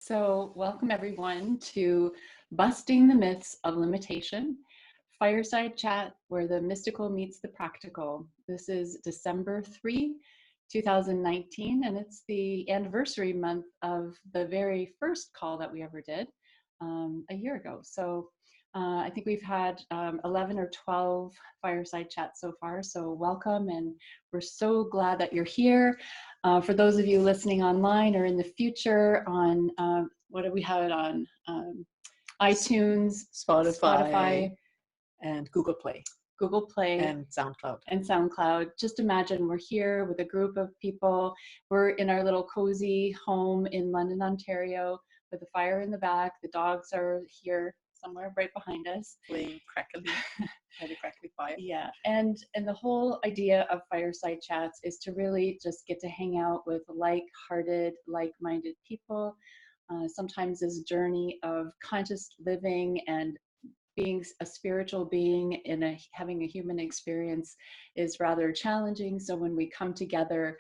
So, welcome everyone to Busting the Myths of Limitation, Fireside Chat, where the mystical meets the practical. This is December 3, 2019, and it's the anniversary month of the very first call that we ever did a year ago. So, I think we've had 11 or 12 fireside chats so far. So welcome, and we're so glad that you're here. For those of you listening online or in the future on, what have we had on? iTunes, Spotify, and Google Play. And SoundCloud. And SoundCloud. Just imagine we're here with a group of people. We're in our little cozy home in London, Ontario, with a fire in the back. The dogs are here somewhere right behind us. Playing crackly, had a crackly fire. Yeah, and the whole idea of fireside chats is to really just get to hang out with like-hearted, like-minded people. Sometimes this journey of conscious living and being a spiritual being in having a human experience is rather challenging. So when we come together,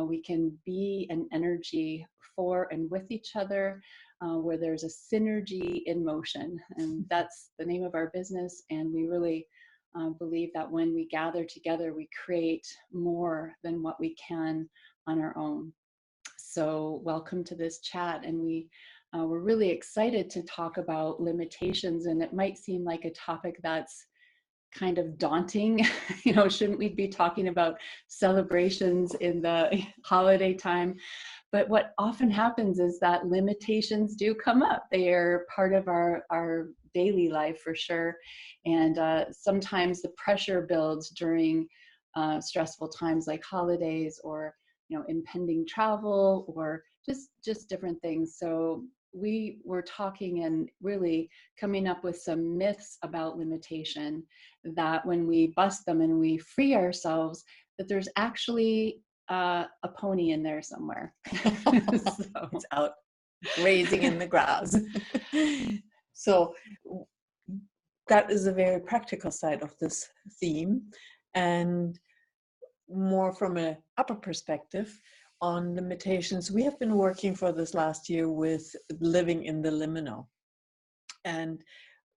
we can be an energy for and with each other, where there's a synergy in motion. And that's the name of our business. And we really believe that when we gather together, we create more than what we can on our own. So welcome to this chat. And we're really excited to talk about limitations, and it might seem like a topic that's kind of daunting. Shouldn't we be talking about celebrations in the holiday time? But what often happens is that limitations do come up. They are part of our daily life for sure. And sometimes the pressure builds during stressful times like holidays or impending travel or just different things. So we were talking and really coming up with some myths about limitation, that when we bust them and we free ourselves, that there's actually a pony in there somewhere. So it's out grazing in the grass. So that is a very practical side of this theme, and more from an upper perspective on limitations. We have been working for this last year with living in the liminal. And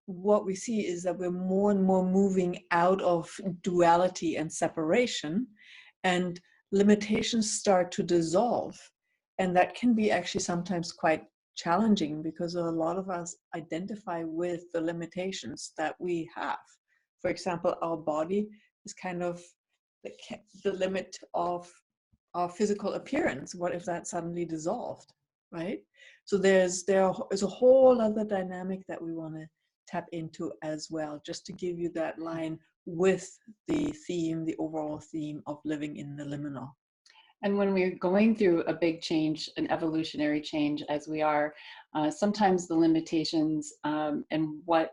what we see is that we're more and more moving out of duality and separation, and limitations start to dissolve. And that can be actually sometimes quite challenging, because a lot of us identify with the limitations that we have. For example, our body is kind of the limit of our physical appearance. What if that suddenly dissolved, right? So there is a whole other dynamic that we want to tap into as well, just to give you that line with the theme, the overall theme of living in the liminal. And when we're going through a big change, an evolutionary change, as we are, sometimes the limitations and what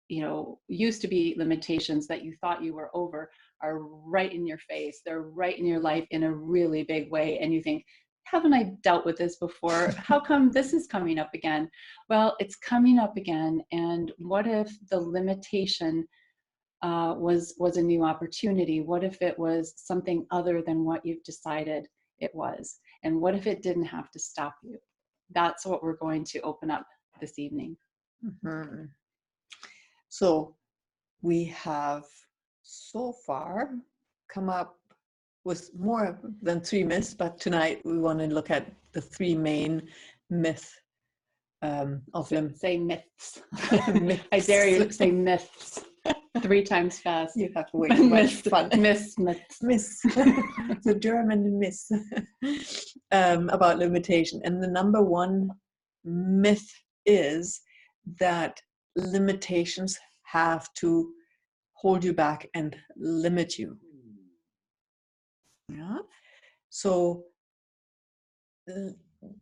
used to be limitations that you thought you were over are right in your face. They're right in your life in a really big way. And you think, haven't I dealt with this before? How come this is coming up again? Well, it's coming up again. And what if the limitation was a new opportunity? What if it was something other than what you've decided it was? And what if it didn't have to stop you? That's what we're going to open up this evening. Mm-hmm. So we have so far come up with more than 3 myths, but tonight we want to look at the 3 main myths of them. Say myths. I dare you to say myths 3 times fast. You have way too much fun. Myths. The German myths about limitation. And the number 1 myth is that limitations have to hold you back and limit you. Yeah. So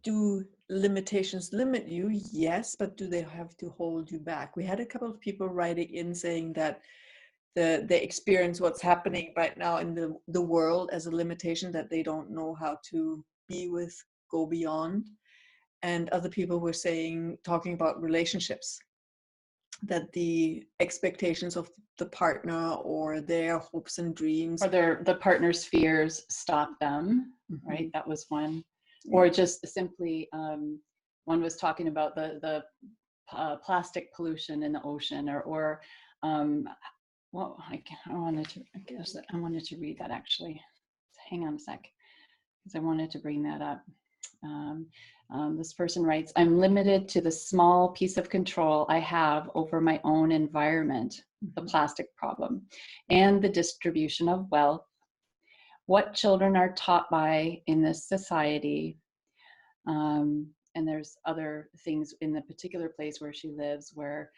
do limitations limit you? Yes, but do they have to hold you back? We had a couple of people writing in saying that they experience what's happening right now in the world as a limitation that they don't know how to be with, go beyond. And other people were talking about relationships, that the expectations of the partner or their hopes and dreams or the partner's fears stop them, right? That was one. Or just simply one was talking about the plastic pollution in the ocean, or well, I wanted to read that actually. Hang on a sec, because I wanted to bring that up. This person writes, I'm limited to the small piece of control I have over my own environment, the plastic problem, and the distribution of wealth, what children are taught by in this society. And there's other things in the particular place where she lives where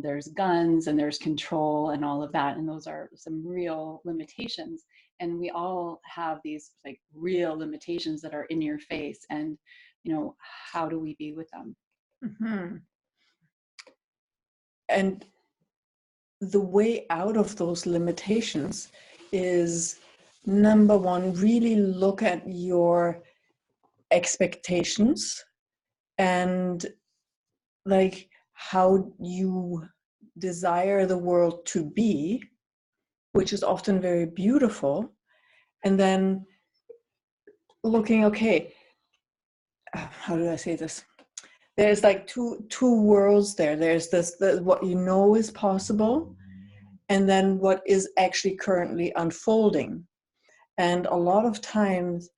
there's guns and there's control and all of that. And those are some real limitations. And we all have these like real limitations that are in your face. And, you know, how do we be with them? Mm-hmm. And the way out of those limitations is, number one, really look at your expectations and like how you desire the world to be, which is often very beautiful. And then looking, okay, how do I say this? There's like two worlds there. There's this, what you know is possible, and then what is actually currently unfolding. And a lot of times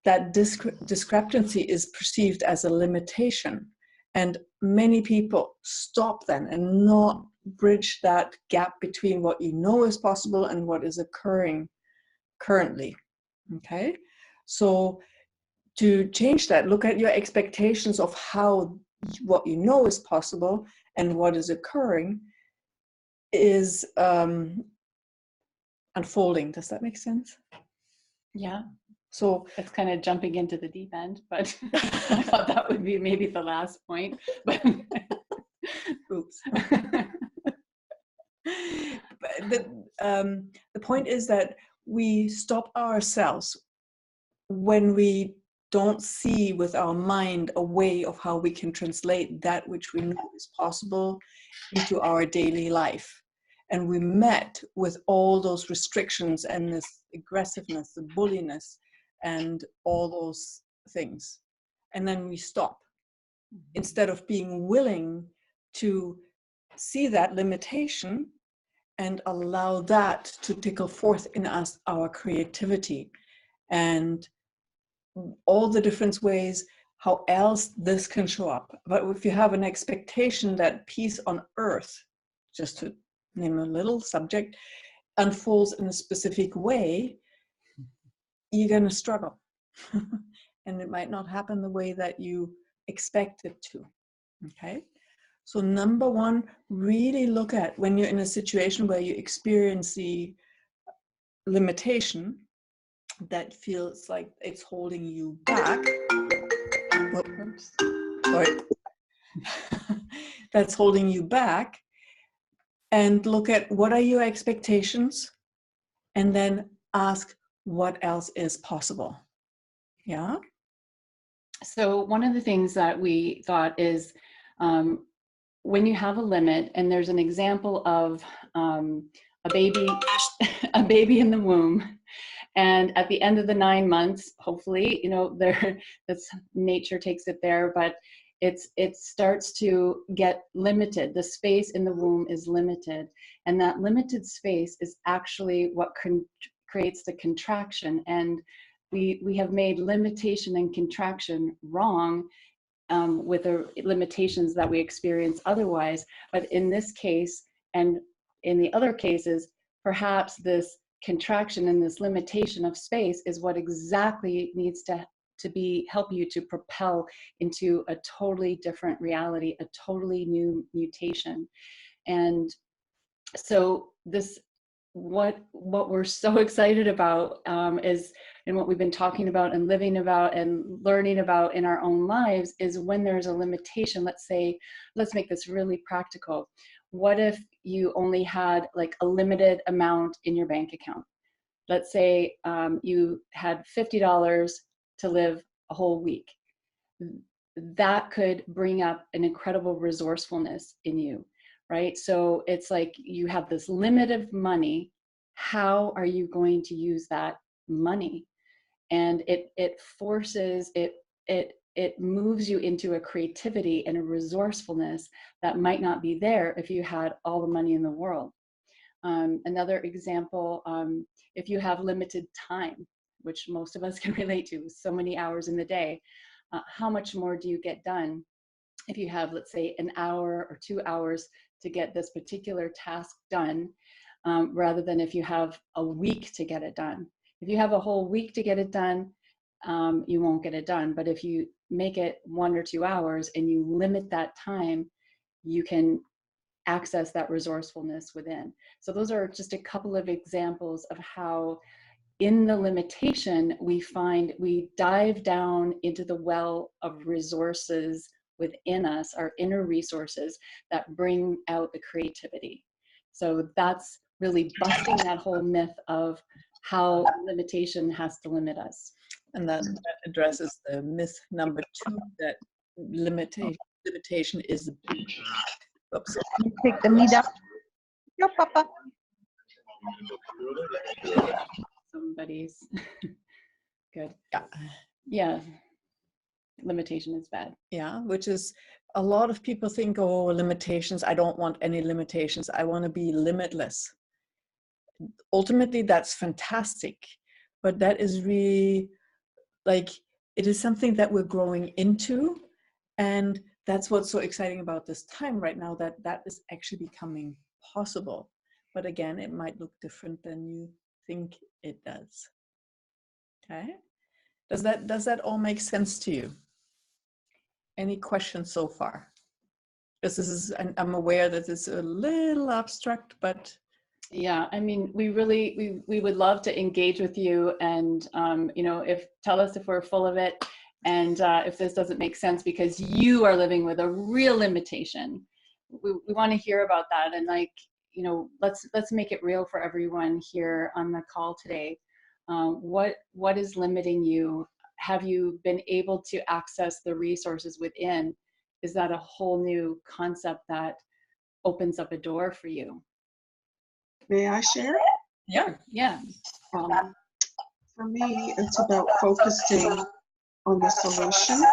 that discrepancy is perceived as a limitation. And many people stop then and not bridge that gap between what you know is possible and what is occurring currently. Okay? So to change that, look at your expectations of how what you know is possible and what is occurring is unfolding. Does that make sense? Yeah. So it's kind of jumping into the deep end, but I thought that would be maybe the last point. But oops. But the point is that we stop ourselves when we don't see with our mind a way of how we can translate that which we know is possible into our daily life. And we met with all those restrictions and this aggressiveness, the bulliness, and all those things. And then we stop. Instead of being willing to see that limitation and allow that to tickle forth in us our creativity and all the different ways how else this can show up. But if you have an expectation that peace on earth, just to name a little subject, unfolds in a specific way, you're going to struggle. And it might not happen the way that you expect it to. Okay? So number one, really look at when you're in a situation where you experience the limitation that feels like it's holding you back. Oops. Sorry. That's holding you back. And look at what are your expectations, and then ask what else is possible. Yeah. So one of the things that we thought is when you have a limit, and there's an example of a baby in the womb, and at the end of the 9 months, hopefully, you know, that's nature takes it there, but it starts to get limited. The space in the womb is limited, and that limited space is actually what creates the contraction. And we have made limitation and contraction wrong with the limitations that we experience otherwise. But in this case, and in the other cases, perhaps this contraction and this limitation of space is what exactly needs to help you to propel into a totally different reality, a totally new mutation. And so this, what we're so excited about is, and what we've been talking about and living about and learning about in our own lives, is when there's a limitation. Let's make this really practical. What if you only had like a limited amount in your bank account? Let's say you had $50 to live a whole week. That could bring up an incredible resourcefulness in you, right? So it's like you have this limit of money. How are you going to use that money? And it forces it it moves you into a creativity and a resourcefulness that might not be there if you had all the money in the world. Another example, if you have limited time, which most of us can relate to, so many hours in the day, how much more do you get done if you have, let's say, an hour or 2 hours to get this particular task done, rather than if you have a week to get it done. If you have a whole week to get it done, you won't get it done. But if you make it 1 or 2 hours and you limit that time, you can access that resourcefulness within. So those are just a couple of examples of how in the limitation we dive down into the well of resources within us, our inner resources that bring out the creativity. So that's really busting that whole myth of how limitation has to limit us. And that addresses the myth number 2, that limitation is oops. Take the meat out. No, Papa. Somebody's good. Yeah. Yeah. Limitation is bad. Yeah, which is a lot of people think, oh, limitations, I don't want any limitations. I want to be limitless. Ultimately, that's fantastic. But that is really like, it is something that we're growing into. And that's what's so exciting about this time right now, that that is actually becoming possible. But again, it might look different than you think it does. Okay? Does that all make sense to you? Any questions so far? Because this is, I'm aware that it's a little abstract, but yeah, I mean, we would love to engage with you, and you know, tell us if we're full of it, and if this doesn't make sense because you are living with a real limitation. We want to hear about that, and like, you know, let's make it real for everyone here on the call today. What is limiting you? Have you been able to access the resources within? Is that a whole new concept that opens up a door for you? May I share? yeah. Yeah. For me, it's about focusing on the solution.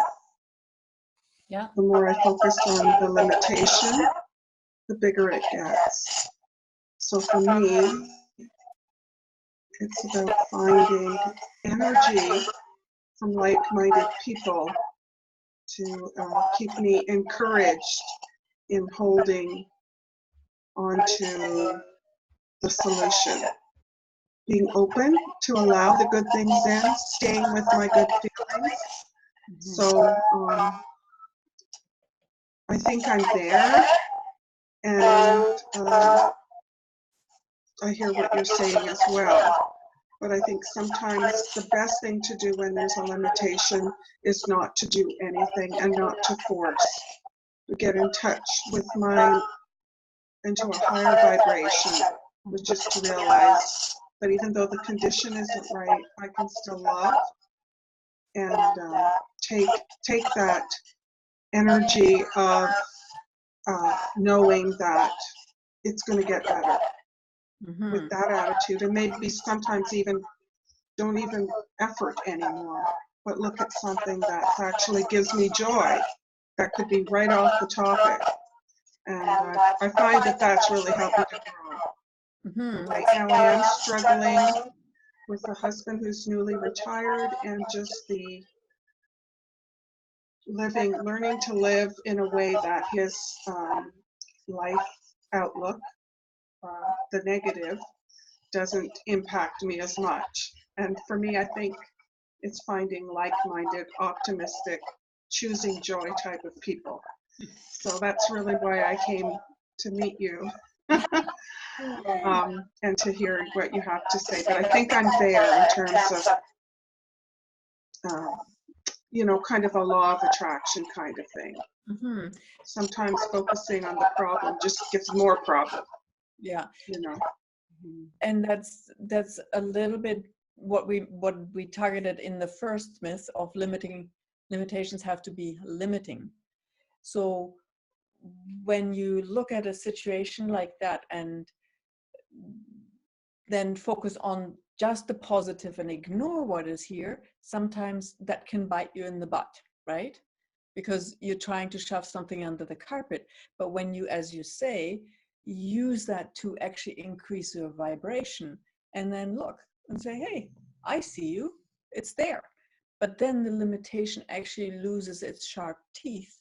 Yeah. The more I focus on the limitation, the bigger it gets. So for me, it's about finding energy from like-minded people to keep me encouraged in holding onto the solution. Being open to allow the good things in, staying with my good feelings. So I think I'm there, and I hear what you're saying as well. But I think sometimes the best thing to do when there's a limitation is not to do anything and not to force. To get in touch with into a higher vibration, which is to realize that even though the condition isn't right, I can still love and take that energy of knowing that it's going to get better. Mm-hmm. With that attitude, and maybe sometimes even don't even effort anymore, but look at something that actually gives me joy, that could be right off the topic. And I find that that's really helped me to grow. Mm-hmm. Right now I am struggling with a husband who's newly retired, and just the learning to live in a way that his life outlook, the negative, doesn't impact me as much. And for me, I think it's finding like-minded, optimistic, choosing joy type of people. So that's really why I came to meet you and to hear what you have to say. But I think I'm there in terms of, you know, kind of a law of attraction kind of thing. Mm-hmm. Sometimes focusing on the problem just gives more problem. Yeah. You know. And that's a little bit what we targeted in the first myth of limitations have to be limiting. So when you look at a situation like that and then focus on just the positive and ignore what is here, sometimes that can bite you in the butt. right? Because you're trying to shove something under the carpet. But when you, as you say, use that to actually increase your vibration, and then look and say, hey, I see you, it's there. But then the limitation actually loses its sharp teeth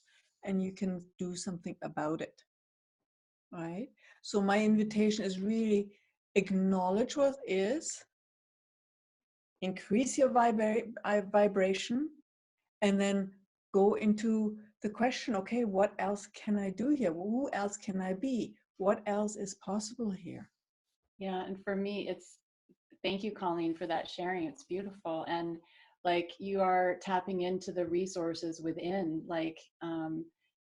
and you can do something about it, right? So my invitation is really acknowledge what is, increase your vibration, and then go into the question, okay, what else can I do here? Who else can I be? What else is possible here? Yeah, and for me, it's thank you, Colleen, for that sharing. It's beautiful. And like you are tapping into the resources within, like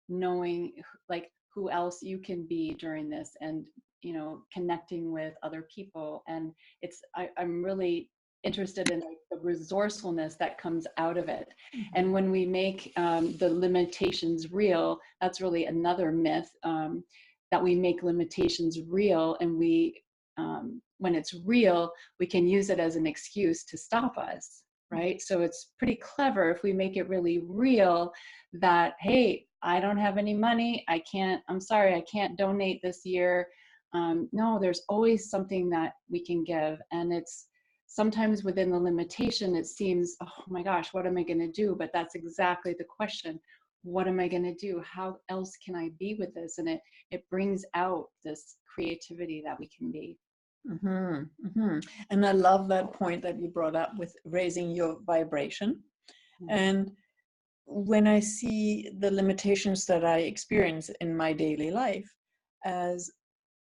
knowing like who else you can be during this, and you know, connecting with other people. And it's I'm really interested in like the resourcefulness that comes out of it. And when we make the limitations real, that's really another myth, that we make limitations real, and we when it's real, we can use it as an excuse to stop us, right? So it's pretty clever if we make it really real that, hey, I don't have any money. I'm sorry, I can't donate this year. No, there's always something that we can give. And it's sometimes within the limitation, it seems, oh my gosh, what am I going to do? But that's exactly the question. What am I going to do? How else can I be with this? And it brings out this creativity that we can be. And I love that point that you brought up with raising your vibration. And when I see the limitations that I experience in my daily life as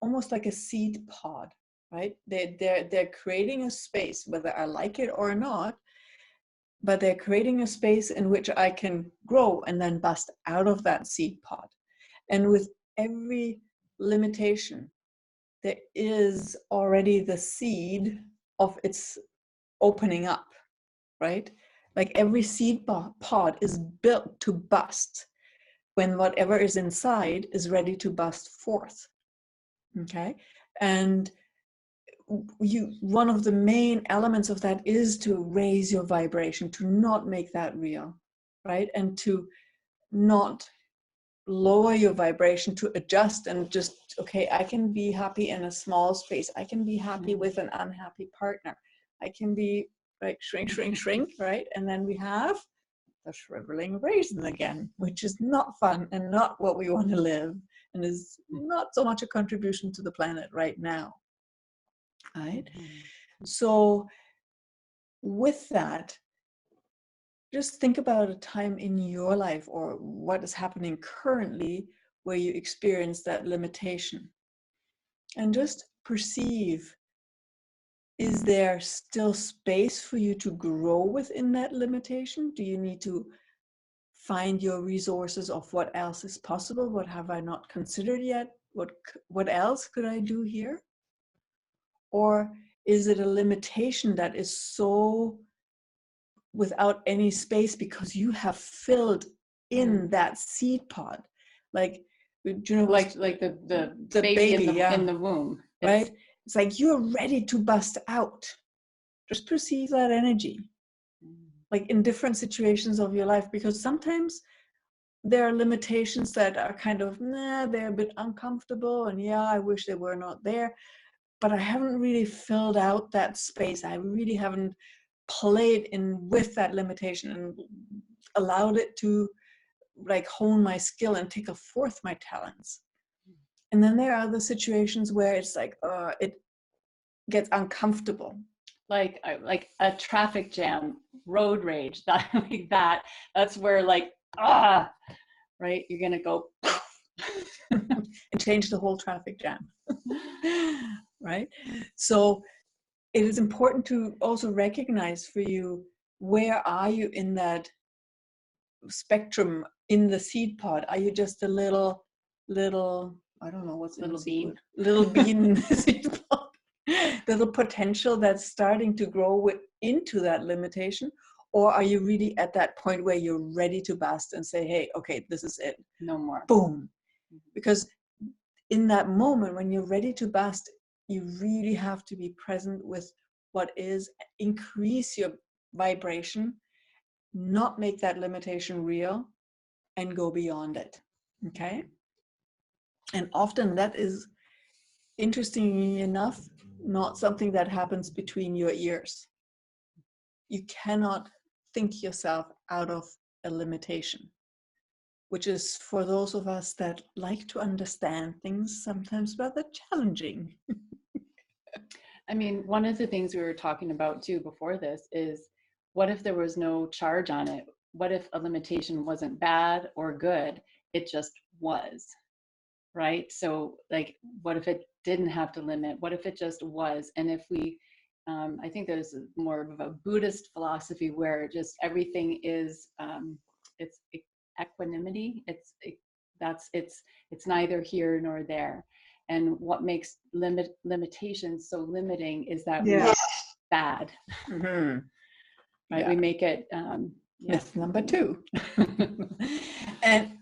almost like a seed pod, right? They're creating a space, whether I like it or not, but they're creating a space in which I can grow and then bust out of that seed pod. And with every limitation, there is already the seed of its opening up, right? Like every seed pod is built to bust when whatever is inside is ready to bust forth, okay? And one of the main elements of that is to raise your vibration, to not make that real, right? And to not lower your vibration, to adjust and just, okay, I can be happy in a small space. I can be happy with an unhappy partner. I can be like shrink, right? And then we have the shriveling raisin again, which is not fun and not what we want to live, and is not so much a contribution to the planet right now, right? So with that, just think about a time in your life or what is happening currently where you experience that limitation, and just perceive, is there still space for you to grow within that limitation? Do you need to find your resources of what else is possible? What have I not considered yet? What else could I do here? Or is it a limitation that is so without any space because you have filled in that seed pod, like, you know, like the baby in the womb, right? It's like you're ready to bust out. Just perceive that energy, like in different situations of your life, because sometimes there are limitations that are kind of, they're a bit uncomfortable, and yeah, I wish they were not there, but I haven't really filled out that space. I really haven't played in with that limitation and allowed it to like hone my skill and take forth my talents. And then there are the situations where it's like it gets uncomfortable, like a traffic jam, road rage, that like that's where like right, you're gonna go and change the whole traffic jam. Right? So it is important to also recognize for you, where are you in that spectrum in the seed pod? Are you just a little I don't know what's little bean in the seed pod, little potential that's starting to grow into that limitation? Or are you really at that point where you're ready to bust and say, hey, okay, this is it, no more, boom? Because in that moment when you're ready to bust, you really have to be present with what is, increase your vibration, not make that limitation real, and go beyond it. Okay? And often that is, interestingly enough, not something that happens between your ears. You cannot think yourself out of a limitation, which is, for those of us that like to understand things, sometimes rather challenging. I mean, one of the things we were talking about too before this is, what if there was no charge on it? What if a limitation wasn't bad or good? It just was, right? So like, what if it didn't have to limit? What if it just was? And if we, I think there's more of a Buddhist philosophy where just everything is, it's equanimity. It's neither here nor there. And what makes limitations so limiting is that we make it bad, Mm-hmm. right? Yeah. We make it, Myth number 2. And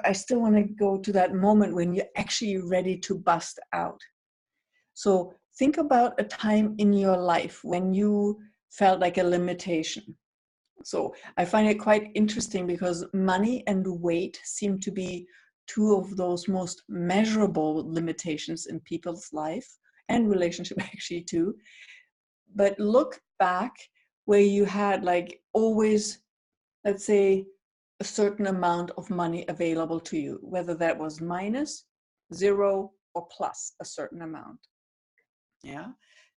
I still want to go to that moment when you're actually ready to bust out. So think about a time in your life when you felt like a limitation. So I find it quite interesting because money and weight seem to be 2 of those most measurable limitations in people's life, and relationship actually too. But look back where you had like always, let's say, a certain amount of money available to you, whether that was minus, 0, or plus a certain amount. Yeah.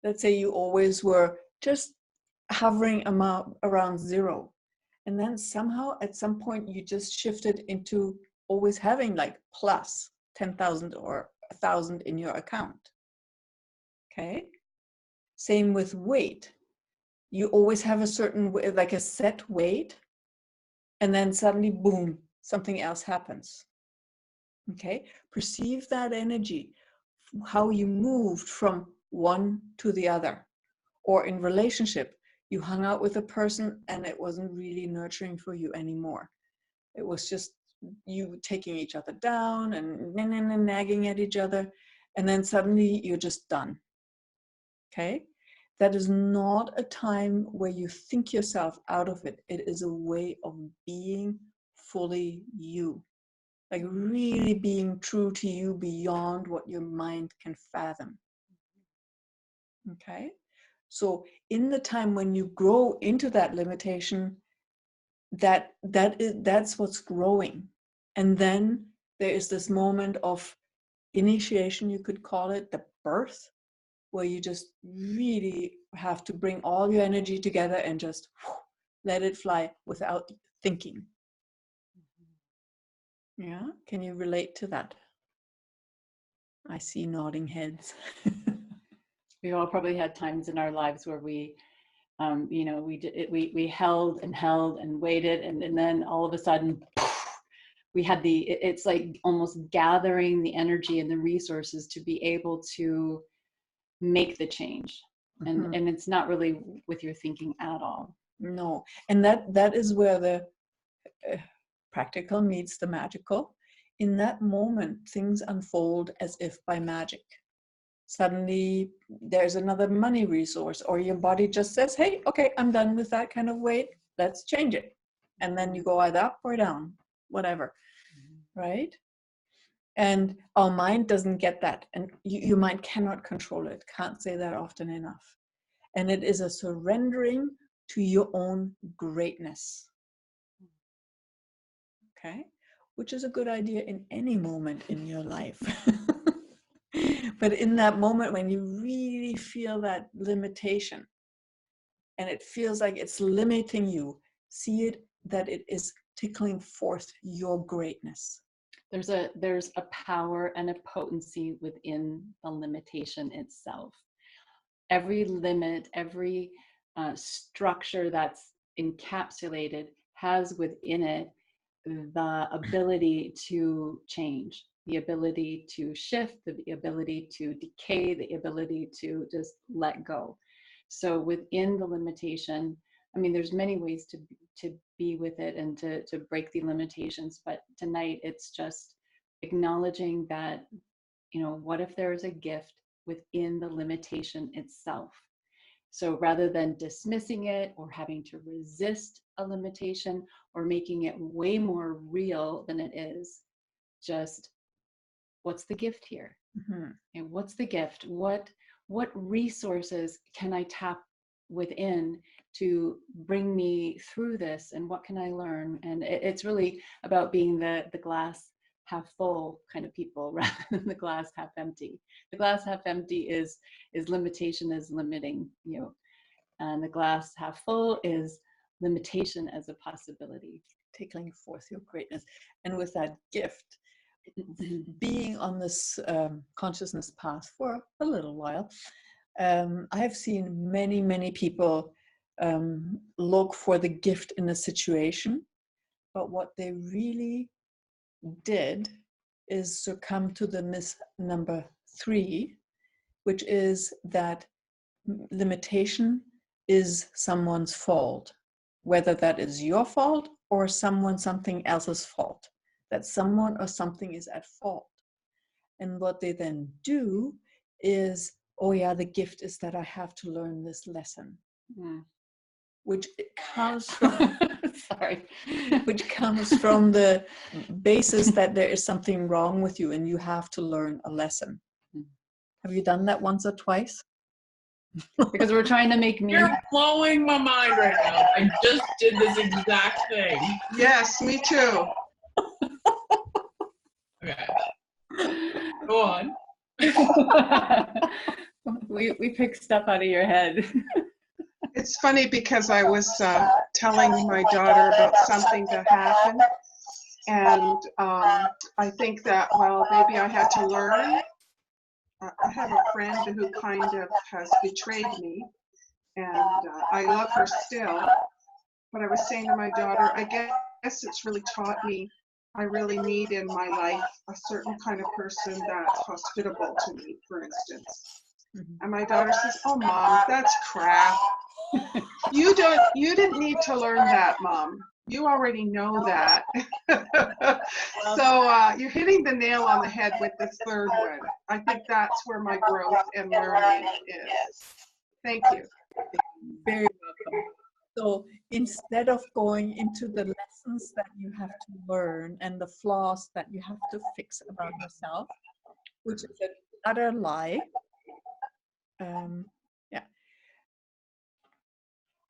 Let's say you always were just hovering around 0. And then somehow at some point you just shifted into always having like plus 10,000 or 1,000 in your account. Okay. Same with weight. You always have a certain, like a set weight, and then suddenly, boom, something else happens. Okay. Perceive that energy, how you moved from one to the other. Or in relationship, you hung out with a person and it wasn't really nurturing for you anymore. It was just you taking each other down and nagging at each other, and then suddenly you're just done. Okay? That is not a time where you think yourself out of it. It is a way of being fully you. Like really being true to you beyond what your mind can fathom. Okay? So in the time when you grow into that limitation, that's what's growing. And then there is this moment of initiation, you could call it, the birth, where you just really have to bring all your energy together and just let it fly without thinking. Yeah, can you relate to that? I see nodding heads. we all probably had times in our lives where we, we held and waited, and then all of a sudden we had it's like almost gathering the energy and the resources to be able to make the change. And it's not really with your thinking at all. No, and that is where the practical meets the magical. In that moment, things unfold as if by magic. Suddenly there's another money resource, or your body just says, hey, okay, I'm done with that kind of weight, let's change it. And then you go either up or down, whatever. Right? And our mind doesn't get that, and your mind cannot control it. Can't say that often enough. And it is a surrendering to your own greatness. Okay, which is a good idea in any moment in your life. But in that moment when you really feel that limitation and it feels like it's limiting you, see it that it is tickling forth your greatness. There's a power and a potency within the limitation itself. Every limit, every structure that's encapsulated has within it the ability to change, the ability to shift, the ability to decay, the ability to just let go. So within the limitation, I mean, there's many ways to be with it and to break the limitations, but tonight it's just acknowledging that, what if there's a gift within the limitation itself? So rather than dismissing it or having to resist a limitation or making it way more real than it is. Just what's the gift here? And what's the gift? What resources can I tap within to bring me through this, and what can I learn? And it's really about being the glass half full kind of people rather than the glass half empty. The glass half empty is limitation is limiting you, and the glass half full is limitation as a possibility. Tickling forth your greatness. And with that gift, being on this consciousness path for a little while, I've seen many people look for the gift in a situation, but what they really did is succumb to the myth number 3, which is that limitation is someone's fault, whether that is your fault or something else's fault, that someone or something is at fault. And what they then do is, oh yeah, the gift is that I have to learn this lesson, which comes from sorry, which comes from the basis that there is something wrong with you and you have to learn a lesson. Have you done that once or twice? Because we're trying to make me. You're blowing my mind right now. I just did this exact thing. Yes, me too. Okay. Go on. we pick stuff out of your head. It's funny because I was telling my daughter about something that happened, and I think that, well, maybe I had to learn. I have a friend who kind of has betrayed me, and I love her still, but I was saying to my daughter, I guess it's really taught me I really need in my life a certain kind of person that's hospitable to me, for instance. And my daughter says, oh, Mom, that's crap. You didn't need to learn that, Mom. You already know that. So you're hitting the nail on the head with this third one. I think that's where my growth and learning is. Thank you. Very welcome. So instead of going into the lessons that you have to learn and the flaws that you have to fix about yourself, which is an utter lie,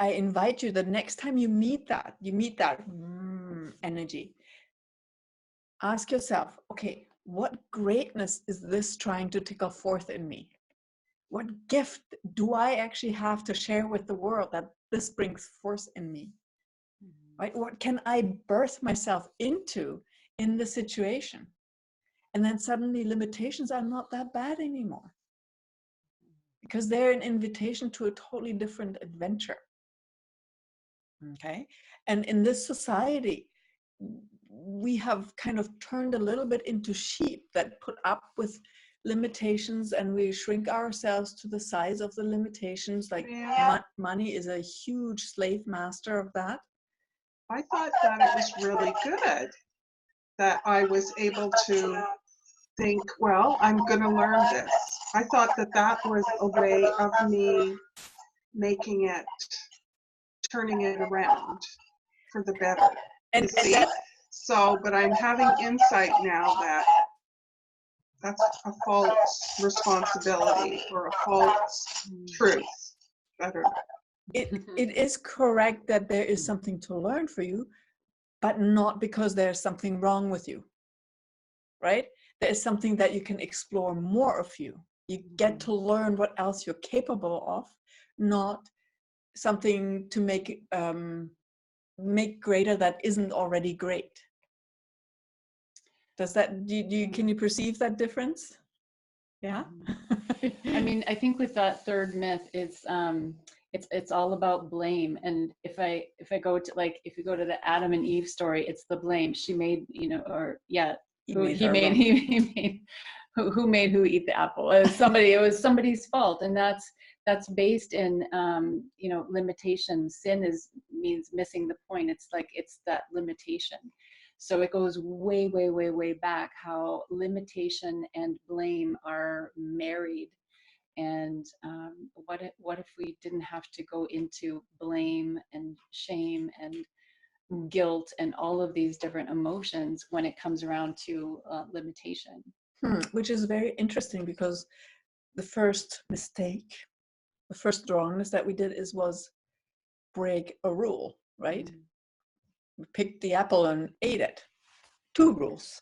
I invite you the next time you meet that energy, ask yourself, okay, what greatness is this trying to tickle forth in me? What gift do I actually have to share with the world that this brings forth in me? Right? What can I birth myself into in the situation? And then suddenly limitations are not that bad anymore, because they're an invitation to a totally different adventure. Okay. And in this society, we have kind of turned a little bit into sheep that put up with limitations, and we shrink ourselves to the size of the limitations. Like money is a huge slave master of that. I thought that it was really good that I was able to think, well, I'm going to learn this. I thought that that was a way of me turning it around for the better. And you see? So, but I'm having insight now that that's a false responsibility or a false truth. Better. It is correct that there is something to learn for you, but not because there's something wrong with you, right? There is something that you can explore more of you. You get to learn what else you're capable of, not something to make greater that isn't already great. Does that, can you perceive that difference? Yeah. I mean, I think with that third myth, it's all about blame. And if I go to, like, if you go to the Adam and Eve story, it's the blame. She made, who made who eat the apple? It was somebody's fault, and that's based in limitation. Sin means missing the point. It's like, it's that limitation. So it goes way, way, way, way back, how limitation and blame are married. And what if we didn't have to go into blame and shame and guilt and all of these different emotions when it comes around to limitation? Which is very interesting, because the first mistake, the first wrongness that we did was break a rule, right? We picked the apple and ate it. 2 rules.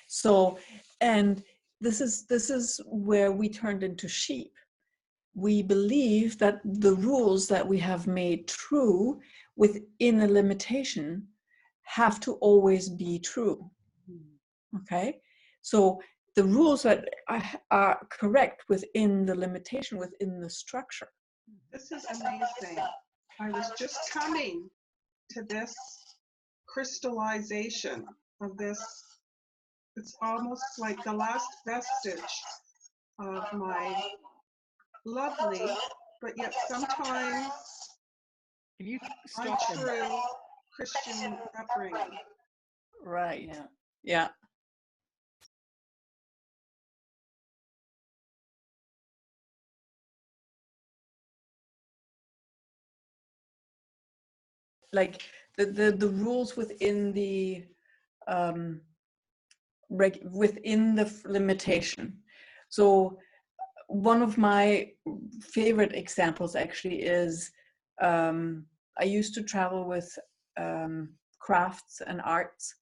So, and this is where we turned into sheep. We believe that the rules that we have made true within a limitation have to always be true. Okay, so the rules that are correct within the limitation, within the structure. This is amazing. I was just coming to this crystallization of this. It's almost like the last vestige of my lovely, but yet sometimes Can you stop them? untrue Christian upbringing. Right. Yeah. Yeah. Like the rules within the within the limitation. So one of my favorite examples actually is I used to travel with crafts and arts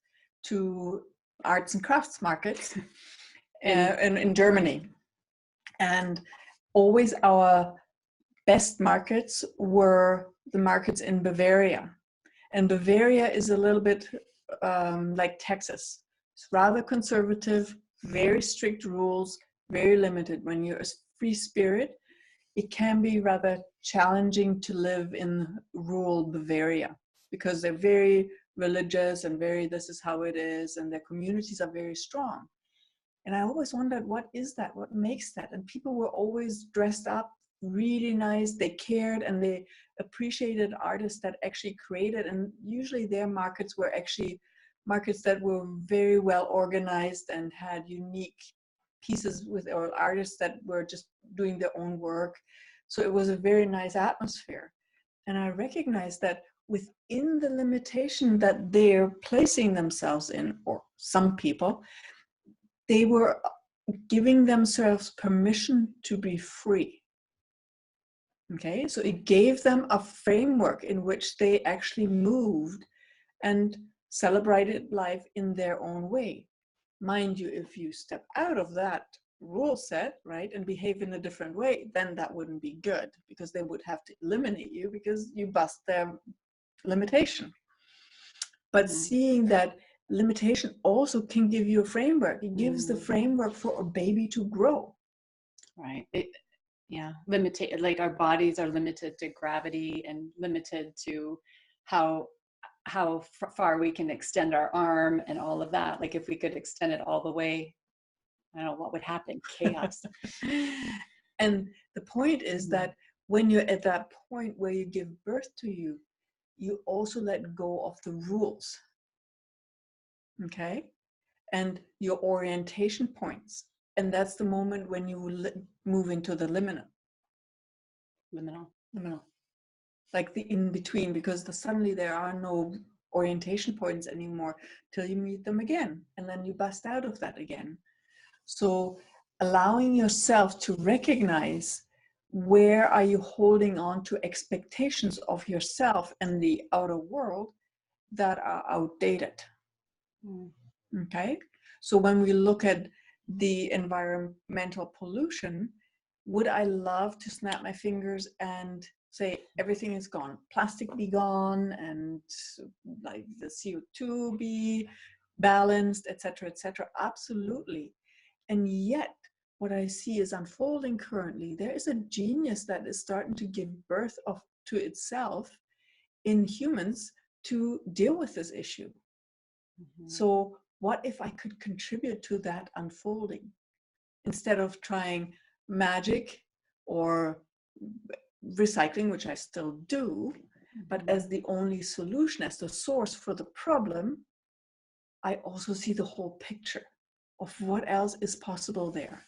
to arts and crafts markets in Germany, and always our best markets were the markets in Bavaria. And Bavaria is a little bit like Texas. It's rather conservative, very strict rules, very limited. When you're a free spirit, it can be rather challenging to live in rural Bavaria, because they're very religious and very, this is how it is, and their communities are very strong. And I always wondered, what is that? What makes that? And people were always dressed up really nice. They cared and they appreciated artists that actually created. And usually their markets were actually markets that were very well organized and had unique pieces with, or artists that were just doing their own work. So it was a very nice atmosphere. And I recognized that within the limitation that they're placing themselves in, or some people, they were giving themselves permission to be free. Okay, so it gave them a framework in which they actually moved and celebrated life in their own way. Mind you, if you step out of that rule set, right, and behave in a different way, then that wouldn't be good, because they would have to eliminate you because you bust their limitation. But seeing that limitation also can give you a framework. It gives the framework for a baby to grow. Right. Yeah. Limited, like our bodies are limited to gravity and limited to how far we can extend our arm and all of that. Like if we could extend it all the way, I don't know what would happen. Chaos. And the point is that when you're at that point where you give birth to you also let go of the rules. Okay, and your orientation points, and that's the moment when you move into the liminal, like the in between, because suddenly there are no orientation points anymore till you meet them again, and then you bust out of that again. So allowing yourself to recognize, where are you holding on to expectations of yourself and the outer world that are outdated. Okay, so when we look at the environmental pollution, would I love to snap my fingers and say everything is gone, plastic be gone, and like the CO2 be balanced, etc., etc.? Absolutely. And yet what I see is unfolding currently. There is a genius that is starting to give birth to itself in humans to deal with this issue. So what if I could contribute to that unfolding, instead of trying magic or recycling, which I still do, but as the only solution, as the source for the problem? I also see the whole picture of what else is possible there.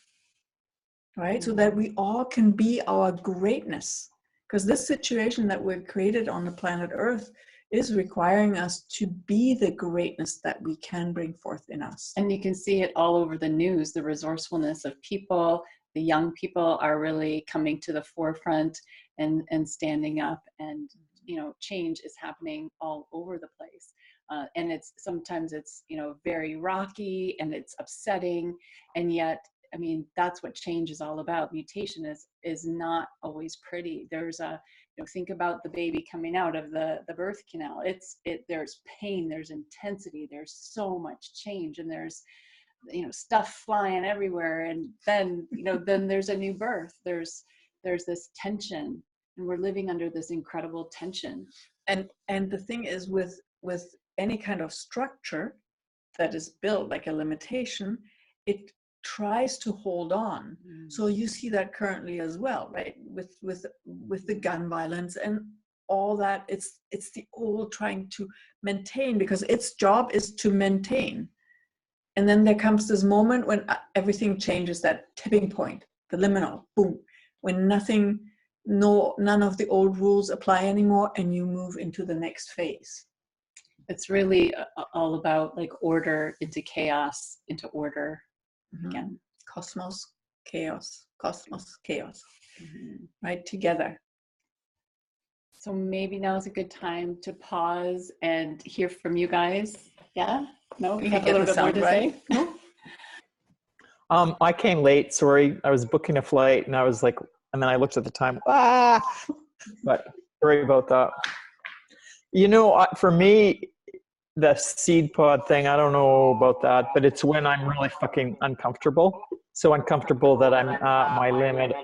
right? So that we all can be our greatness. Because this situation that we've created on the planet Earth is requiring us to be the greatness that we can bring forth in us. And you can see it all over the news, the resourcefulness of people. The young people are really coming to the forefront and standing up, and change is happening all over the place. And it's sometimes it's very rocky and it's upsetting, and yet I mean that's what change is all about. Mutation is not always pretty. There's think about the baby coming out of the birth canal. There's pain, there's intensity, there's so much change, and there's stuff flying everywhere, and then then there's a new birth. There's this tension, and we're living under this incredible tension. And the thing is, with any kind of structure that is built like a limitation, it tries to hold on. So you see that currently as well, right? With the gun violence and all that, it's the old trying to maintain, because its job is to maintain. And then there comes this moment when everything changes, that tipping point, the liminal, boom, when none of the old rules apply anymore, and you move into the next phase. It's really all about like order into chaos, into order again. Cosmos, chaos, right? Together. So maybe now is a good time to pause and hear from you guys. Yeah? No? You have a little bit more to say? No? I came late, sorry. I was booking a flight and I was like, and then I looked at the time, but sorry about that. For me, the seed pod thing, I don't know about that, but it's when I'm really fucking uncomfortable. So uncomfortable that I'm at my limit.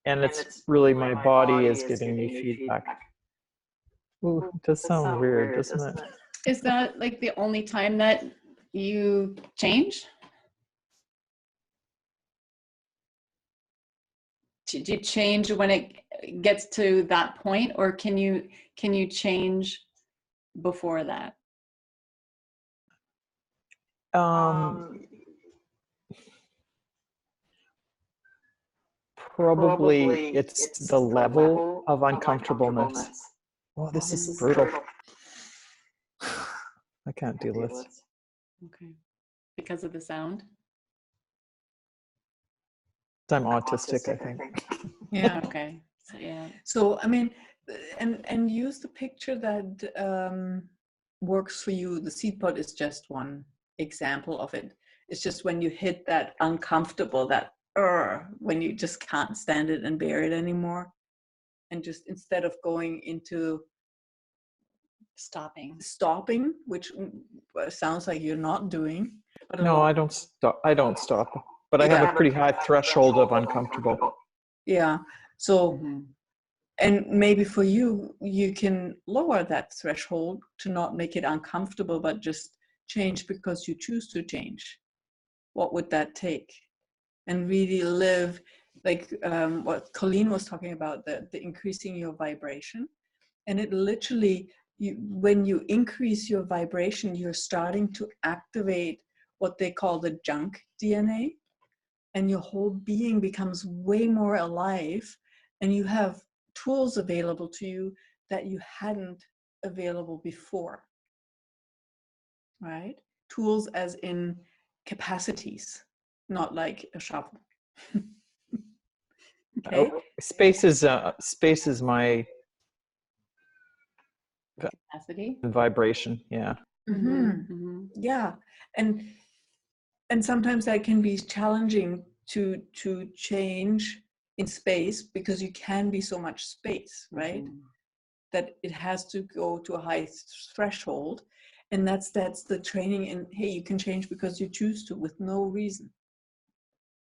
And it's really my body is giving me feedback. Ooh, it does sound weird, doesn't it? Is that like the only time that you change? Do you change when it gets to that point, or can you change before that? Probably it's the level of uncomfortableness. Oh, this is brutal. I can't deal with this. Okay. Because of the sound? I'm autistic, I think. Yeah. Okay. So, yeah. So, I mean, and use the picture that works for you. The seed pod is just one example of it. It's just when you hit that uncomfortable, that when you just can't stand it and bear it anymore. And just instead of going into stopping, which sounds like you're not doing. No, I don't stop. But I have a pretty high threshold of uncomfortable. Yeah. So, and maybe for you, you can lower that threshold to not make it uncomfortable, but just change because you choose to change. What would that take? And really live like what Colleen was talking about, the increasing your vibration. And it literally, when you increase your vibration, you're starting to activate what they call the junk DNA. And your whole being becomes way more alive, and you have tools available to you that you hadn't available before, right? Tools as in capacities, not like a shovel. Okay. Space is my Capacity. Vibration. Yeah. Yeah, and sometimes that can be challenging to change in space, because you can be so much space, right? That it has to go to a high threshold, and that's the training. And hey, you can change because you choose to, with no reason.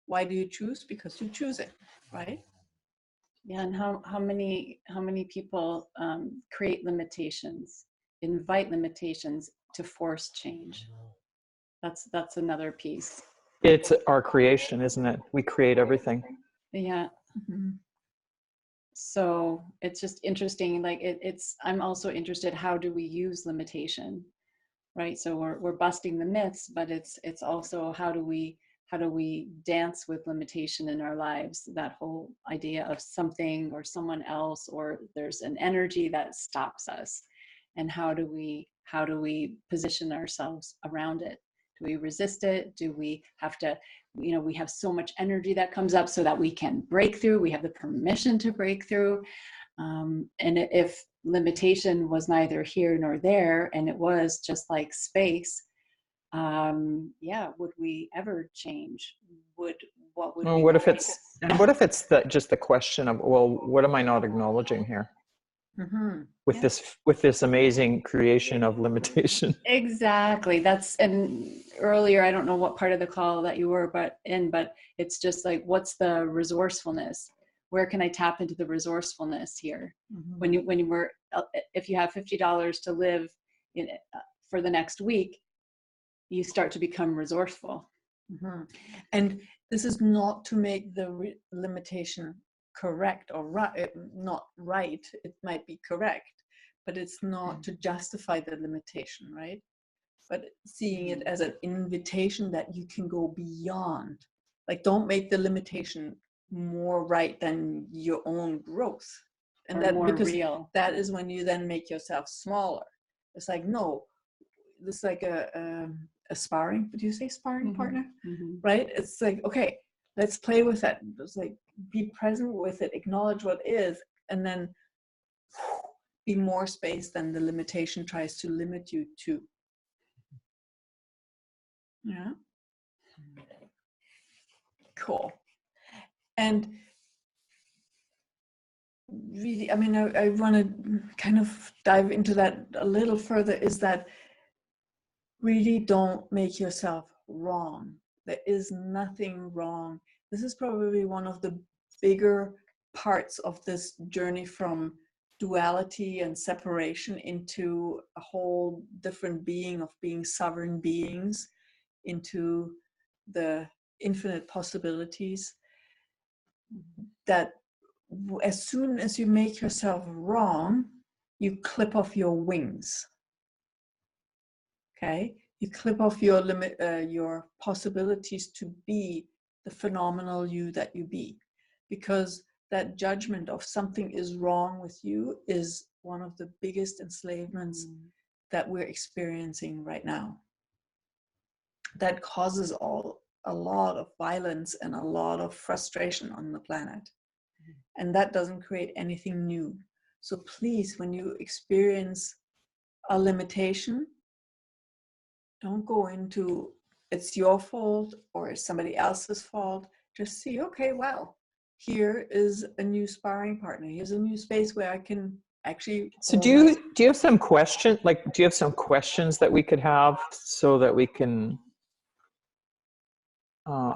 Why do you choose? Because you choose it, right? Yeah, and how many people create limitations, invite limitations to force change? That's another piece. It's our creation, isn't it? We create everything. Yeah. So it's just interesting. Like I'm also interested, how do we use limitation, right? So we're busting the myths, but it's also how do we we dance with limitation in our lives? That whole idea of something or someone else, or there's an energy that stops us, and how do we position ourselves around it? Do we resist it? Do we have to, we have so much energy that comes up so that we can break through. We have the permission to break through. And if limitation was neither here nor there, and it was just like space, would we ever change? What would Well, be what if it's just the question of, well, what am I not acknowledging here with this amazing creation of limitation? Exactly. And earlier, I don't know what part of the call that you were, but it's just like, what's the resourcefulness? Where can I tap into the resourcefulness here? If you have $50 to live for the next week, you start to become resourceful. And this is not to make the limitation correct or not right. It might be correct, but it's not to justify the limitation, right? But seeing it as an invitation that you can go beyond. Like, don't make the limitation more right than your own growth. And or that more because real. that is when you then make yourself smaller. It's like, no, it's like a sparring, would you say sparring partner? Right? It's like, okay, let's play with that. It's like, be present with it, acknowledge what is, and then be more space than the limitation tries to limit you to. Yeah. Cool. And really, I mean, I want to kind of dive into that a little further, is that really don't make yourself wrong. There is nothing wrong. This is probably one of the bigger parts of this journey from duality and separation into a whole different being of being sovereign beings, into the infinite possibilities. That as soon as you make yourself wrong, you clip off your wings. Okay, you clip off your your possibilities to be the phenomenal you that you be, because that judgment of something is wrong with you is one of the biggest enslavements that we're experiencing right now. That causes a lot of violence and a lot of frustration on the planet, and that doesn't create anything new. So please, when you experience a limitation, don't go into it's your fault or it's somebody else's fault. Just see, okay, well, here is a new sparring partner. Here's a new space where I can actually. So do you have some question? Like, do you have some questions that we could have so that we can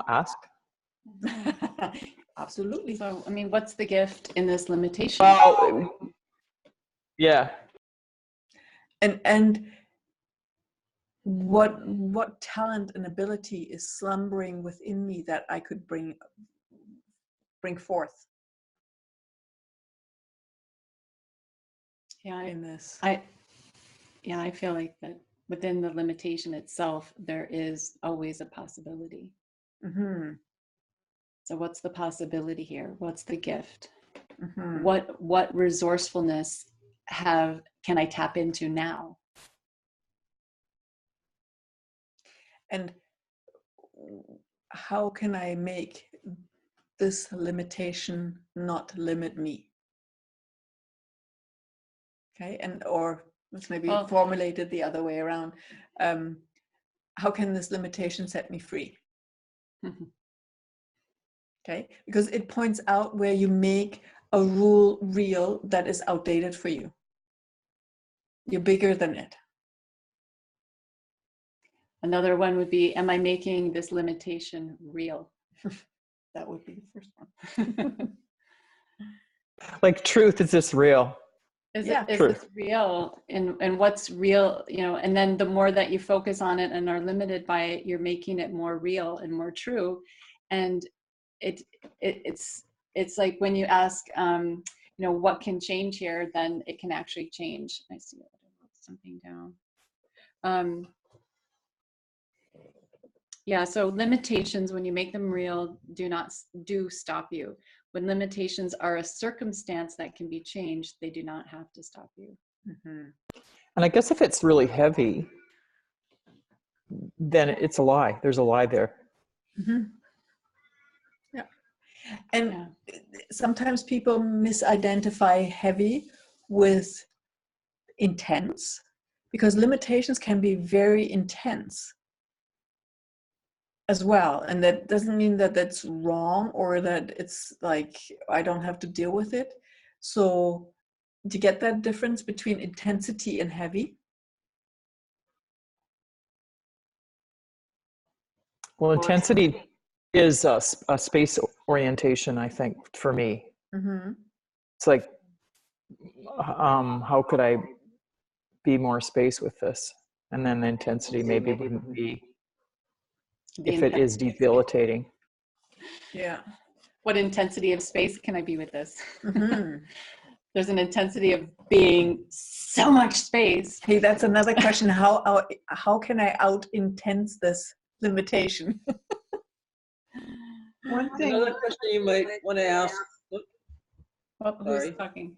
ask? Absolutely. So, I mean, what's the gift in this limitation? Well, yeah. And what talent and ability is slumbering within me that I could bring forth in this? I feel like that within the limitation itself, there is always a possibility. So what's the possibility here? What's the gift? What resourcefulness can I tap into now? And how can I make this limitation not limit me? Okay, or let's maybe formulate it the other way around. How can this limitation set me free? Okay, because it points out where you make a rule real that is outdated for you. You're bigger than it. Another one would be, am I making this limitation real? That would be the first one. Like, truth, is this real? Is this real? And what's real, and then the more that you focus on it and are limited by it, you're making it more real and more true. And it's like when you ask, what can change here, then it can actually change. I see something down. Yeah, so limitations, when you make them real, do stop you. When limitations are a circumstance that can be changed, they do not have to stop you. Mhm. And I guess if it's really heavy, then it's a lie. There's a lie there. Mhm. Yeah. And Yeah. sometimes people misidentify heavy with intense, because limitations can be very intense as well. And that doesn't mean that that's wrong or that it's like I don't have to deal with it. So do you get that difference between intensity and heavy? Well, intensity is a space orientation, I think, for me. Mm-hmm. It's like, how could I be more space with this? And then the intensity maybe wouldn't be if it is debilitating. Yeah. What intensity of space can I be with this? Mm-hmm. There's an intensity of being so much space. Hey, that's another question. How can I out intense this limitation? One thing, Another question you might want to ask. Oh, who's Sorry. talking?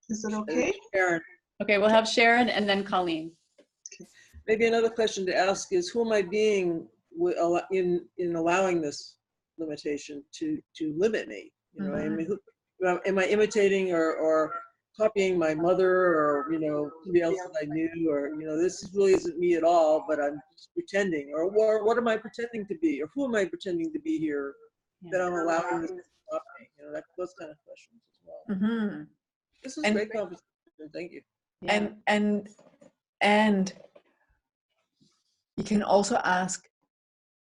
is it okay? Sharon, Okay, we'll have Sharon and then Colleen. maybe another question to ask is, who am I being in allowing this limitation to limit me? You know, I mean, am I imitating or copying my mother, or somebody else that I knew, or this really isn't me at all, but I'm just pretending, or what am I pretending to be, or who am I pretending to be here that I'm allowing this to stop me? Those kind of questions as well. Mm-hmm. This is And- great conversation. Thank you. Yeah. And you can also ask,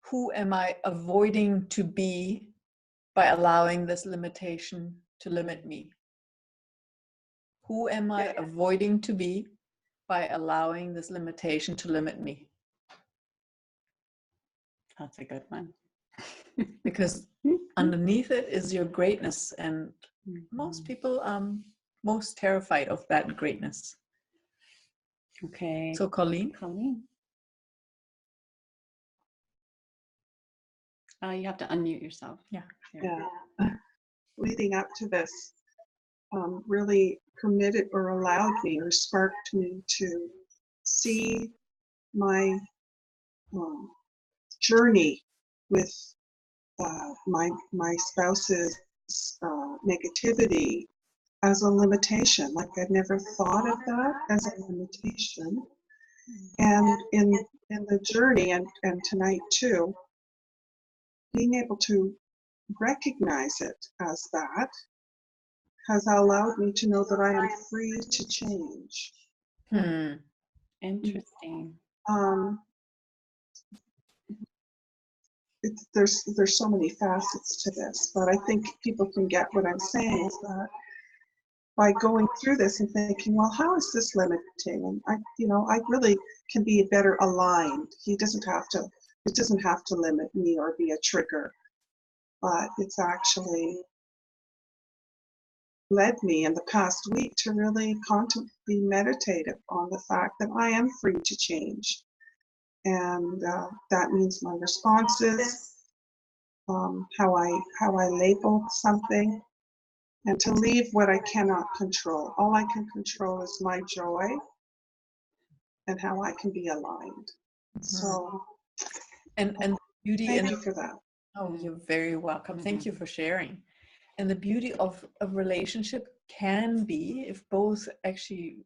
who am I avoiding to be by allowing this limitation to limit me? Who am I avoiding to be by allowing this limitation to limit me? That's a good one. Because underneath it is your greatness, and most people are most terrified of that greatness. Okay. So Colleen? Colleen. You have to unmute yourself. Yeah. Yeah. Leading up to this, really permitted or allowed me or sparked me to see my journey with my spouse's negativity as a limitation. Like I'd never thought of that as a limitation. And in the journey and tonight too, being able to recognize it as that has allowed me to know that I am free to change. Interesting. There's so many facets to this, but I think people can get what I'm saying is that by going through this and thinking, well, how is this limiting? And I really can be better aligned. It doesn't have to limit me or be a trigger, but it's actually led me in the past week to really be meditative on the fact that I am free to change. And that means my responses, how I label something, and to leave what I cannot control. All I can control is my joy and how I can be aligned. So, And beauty thank in you for that. Oh, you're very welcome. Thank you for sharing. And the beauty of a relationship can be, if both actually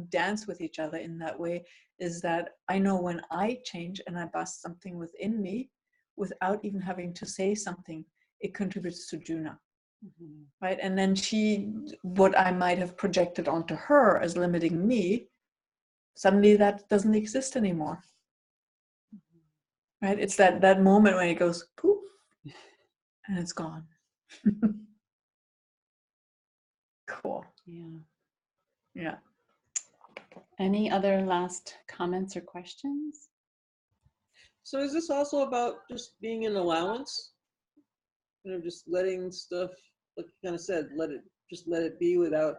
dance with each other in that way, is that I know when I change and I bust something within me without even having to say something, it contributes to Juna. Right? And then what I might have projected onto her as limiting me, suddenly that doesn't exist anymore. Right? It's that moment when it goes poof and it's gone. Cool. Yeah. Yeah. Any other last comments or questions? So is this also about just being an allowance? Just letting stuff, like you kind of said, let it be without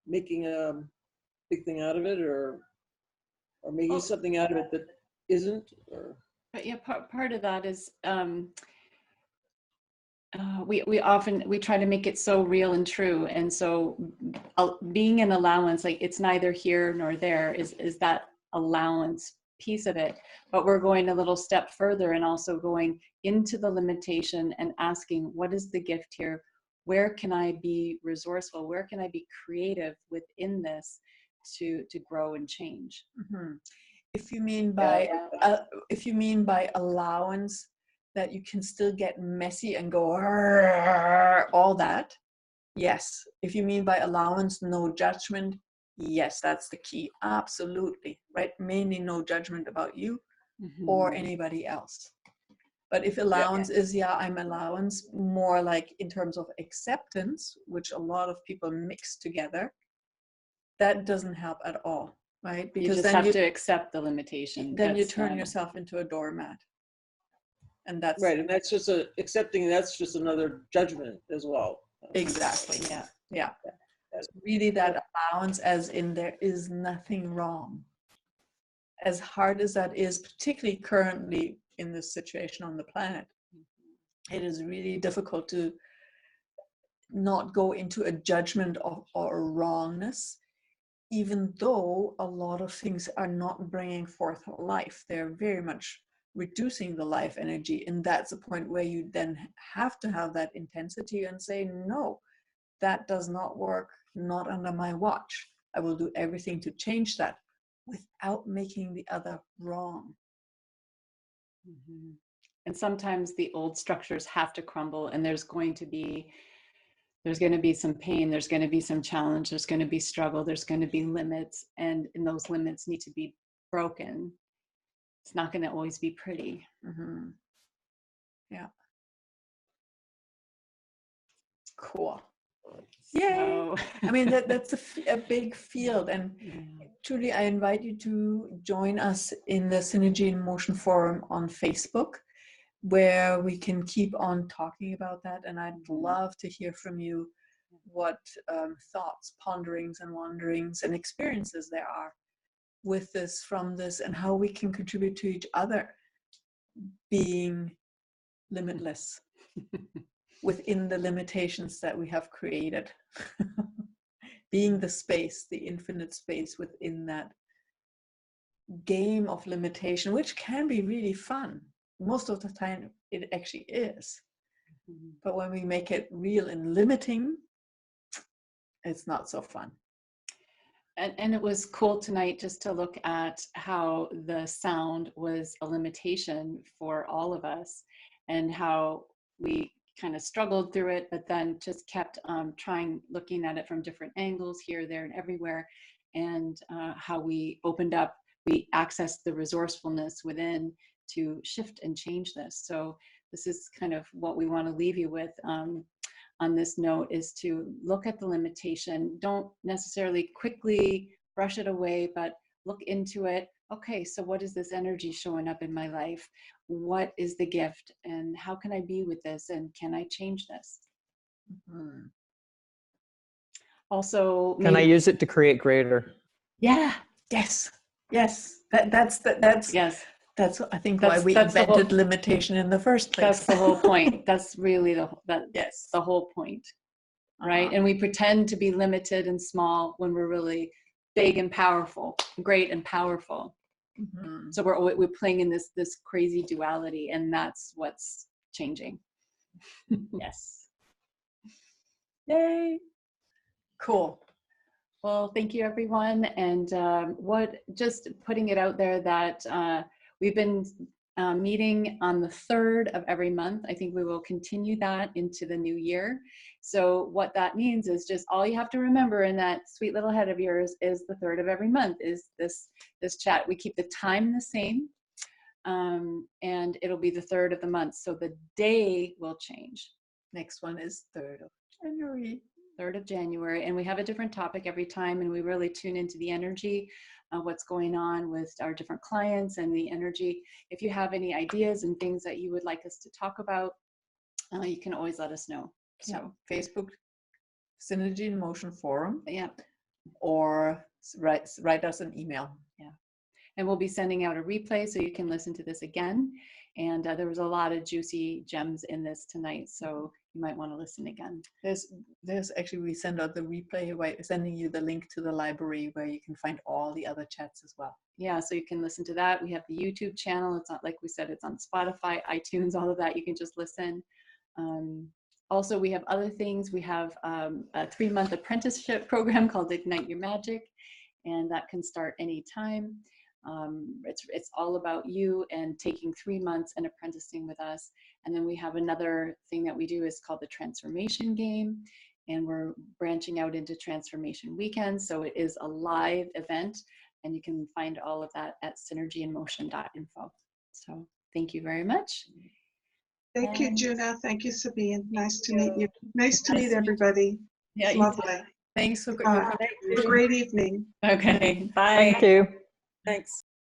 making a big thing out of it, or making something out of it that isn't, or But yeah, part of that is we try to make it so real and true, and so being an allowance, like it's neither here nor there, is that allowance piece of it. But we're going a little step further and also going into the limitation and asking, what is the gift here? Where can I be resourceful? Where can I be creative within this to grow and change? Mm-hmm. If you mean by if you mean by allowance that you can still get messy and go all that, yes. If you mean by allowance, no judgment, yes, that's the key. Absolutely, right? Mainly no judgment about you or anybody else. But if allowance is, I'm allowance, more like in terms of acceptance, which a lot of people mix together, that doesn't help at all, right? Because you just have to accept the limitation. Then you turn yourself into a doormat. And that's right. And that's just accepting, that's just another judgment as well. Exactly. Yeah. It's really that allowance, as in there is nothing wrong. As hard as that is, particularly currently in this situation on the planet, it is really difficult to not go into a judgment or wrongness, even though a lot of things are not bringing forth life. They're very much reducing the life energy. And that's the point where you then have to have that intensity and say, no, that does not work, not under my watch. I will do everything to change that without making the other wrong. And sometimes the old structures have to crumble, and there's going to be some pain, there's going to be some challenge, there's going to be struggle, there's going to be limits, and those limits need to be broken. It's not going to always be pretty. Yeah. Cool. Yay! So, I mean, that's a big field, and truly I invite you to join us in the Synergy in Motion Forum on Facebook, where we can keep on talking about that. And I'd love to hear from you what thoughts, ponderings, and wanderings and experiences there are with this, from this, and how we can contribute to each other being limitless within the limitations that we have created. Being the space, the infinite space within that game of limitation, which can be really fun. Most of the time it actually is. But when we make it real and limiting, it's not so fun. And it was cool tonight just to look at how the sound was a limitation for all of us, and how we kind of struggled through it, but then just kept looking at it from different angles, here, there, and everywhere, and how we opened up, we accessed the resourcefulness within to shift and change this. So this is kind of what we want to leave you with on this note, is to look at the limitation. Don't necessarily quickly brush it away, but look into it. Okay, so what is this energy showing up in my life? What is the gift? And how can I be with this? And can I change this? Also, can I use it to create greater? Yeah. Yes. That's yes. That's I think why we invented limitation in the first place. That's the whole point. That's really the whole point, right? And we pretend to be limited and small when we're really big and powerful, great and powerful. So we're playing in this crazy duality, and that's what's changing. Yes. Yay. Cool. Well, thank you, everyone. And just putting it out there that we've been meeting on the 3rd of every month. I think we will continue that into the new year. So what that means is just all you have to remember in that sweet little head of yours is the 3rd of every month is this chat. We keep the time the same, and it'll be the 3rd of the month. So the day will change. Next one is 3rd of January. 3rd of January, and we have a different topic every time, and we really tune into the energy, what's going on with our different clients and the energy. If you have any ideas and things that you would like us to talk about, you can always let us know. So Facebook, Synergy in Motion Forum. Yeah. Or write us an email. Yeah. And we'll be sending out a replay so you can listen to this again. And there was a lot of juicy gems in this tonight, so you might want to listen again. There's actually, we send out the replay by sending you the link to the library where you can find all the other chats as well. Yeah, so you can listen to that. We have the YouTube channel. It's not, like we said, it's on Spotify, iTunes, all of that. You can just listen. Also, we have other things. We have a 3-month apprenticeship program called Ignite Your Magic, and that can start anytime. It's all about you and taking 3 months and apprenticing with us. And then we have another thing that we do is called the Transformation Game, and we're branching out into Transformation Weekends. So it is a live event, and you can find all of that at synergyinmotion.info. So thank you very much. Thank you, Juna. Thank you, Sabine. Nice to meet you. Nice to meet everybody. Yeah, It's lovely. Thanks for Have a great evening. Okay, bye. Thank you. Thanks.